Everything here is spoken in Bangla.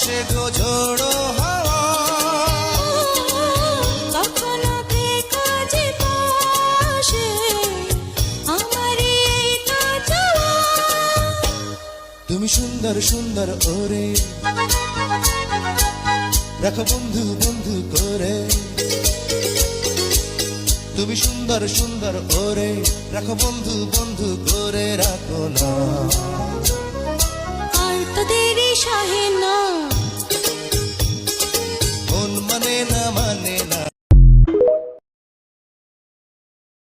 আসে গো ঝোড়ো হাওয়া, কখনো থেকো যে পাশে, আমার এই তো চাওয়া। তুমি সুন্দর সুন্দর ওরে রাখো বন্ধু বন্ধু করে, তুমি সুন্দর সুন্দর ওরে রাখো বন্ধু বন্ধু করে রাখো না। আর তো দেরি সহে না,